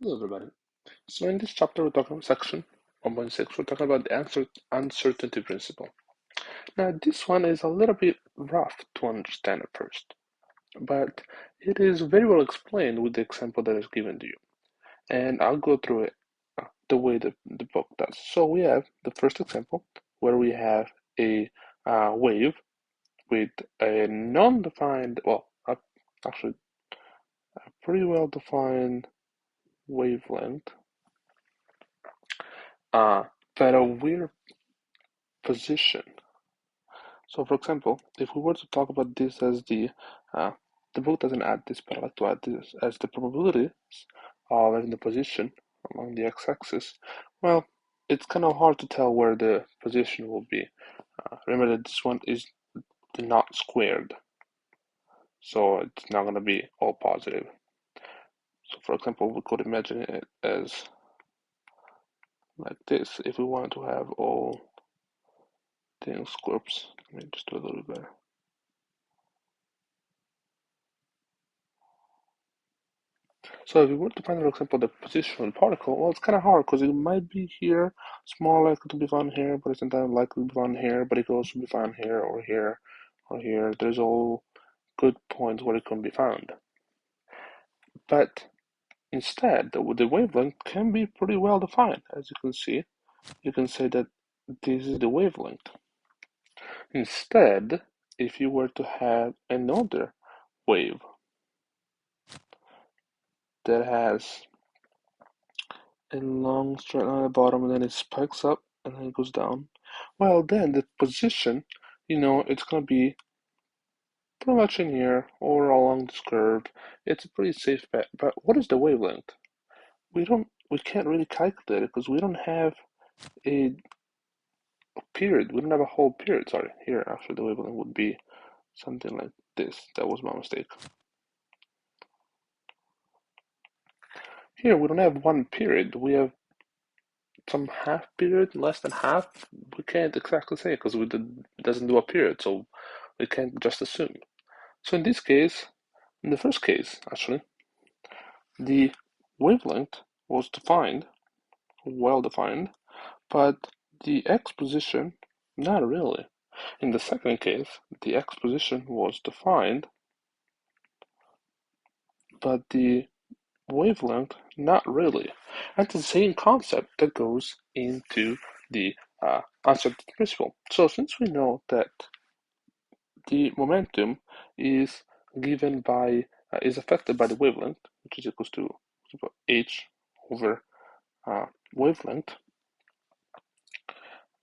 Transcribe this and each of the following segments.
Hello, everybody. So, in this chapter, we're talking section 1.6, we're talking about the uncertainty principle. Now, this one is a little bit rough to understand at first, but it is very well explained with the example that is given to you. And I'll go through it the way the book does. So, we have the first example where we have a wave with a non-defined, well, actually, a pretty well defined wavelength, uh, but a weird position. So, for example, if we were to talk about this as the book doesn't add this, but I like to add this as the probabilities of having the position along the x-axis. Well, it's kind of hard to tell where the position will be. Remember that this one is not squared, so it's not going to be all positive. So, for example, we could imagine it as like this. If we want to have all things groups, let me just do a little bit better. So if we were to find, for example, the position of the particle, well, it's kind of hard because it might be here, small likely to be found here, but it's not likely to be found here, but it could also be found here or here or here. There's all good points where it can be found. But instead, the wavelength can be pretty well defined. As you can see, you can say that this is the wavelength. Instead, if you were to have another wave that has a long straight line at the bottom and then it spikes up and then it goes down, well, then the position, it's going to be pretty much in here or along this curve. It's a pretty safe bet. But what is the wavelength? We can't really calculate it because we don't have a period. We don't have a whole period. Sorry, here actually the wavelength would be something like this. That was my mistake. Here we don't have one period. We have some half period, less than half. We can't exactly say because it doesn't do a period, so we can't just assume. So in this case, in the first case, actually, the wavelength was defined, well defined, but the x position, not really. In the second case, the x position was defined, but the wavelength, not really. And the same concept that goes into the uncertainty principle. So since we know that the momentum is given by is affected by the wavelength, which is equals to h over wavelength.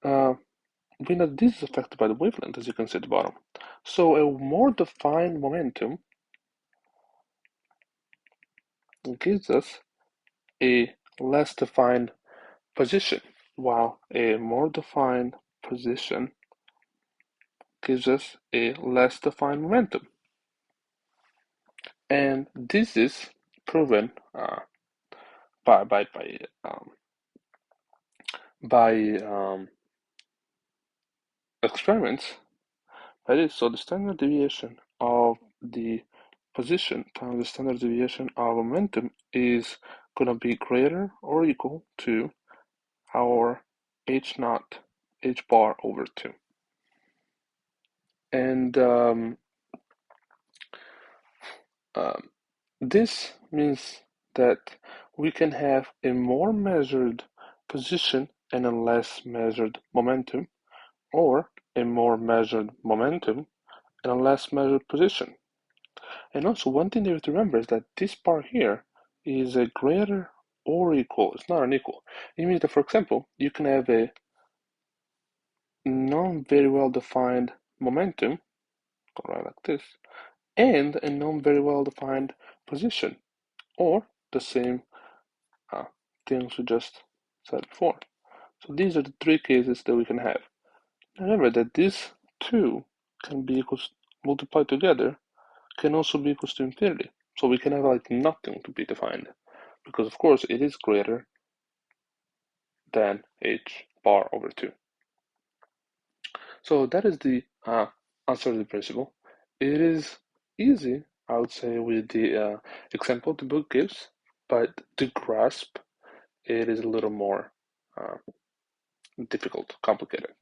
We know this is affected by the wavelength, as you can see at the bottom. So a more defined momentum gives us a less defined position, while a more defined position gives us a less defined momentum. And this is proven by by by um, by experiments. That is, so the standard deviation of the position times the standard deviation of momentum is going to be greater or equal to our h naught, h bar over 2. And um, this means that we can have a more measured position and a less measured momentum, or a more measured momentum and a less measured position. And also, one thing you have to remember is that this part here is a greater or equal. It's not an equal. It means that, for example, you can have a non very well defined momentum, right like this, and a non very well defined position, or the same things we just said before. So these are the three cases that we can have. Remember that these two can be equals multiplied together can also be equals to infinity. So we can have like nothing to be defined because of course it is greater than h bar over 2. So that is the answer to the principle. It is easy, I would say, with the example the book gives, but to grasp, it is a little more difficult, complicated.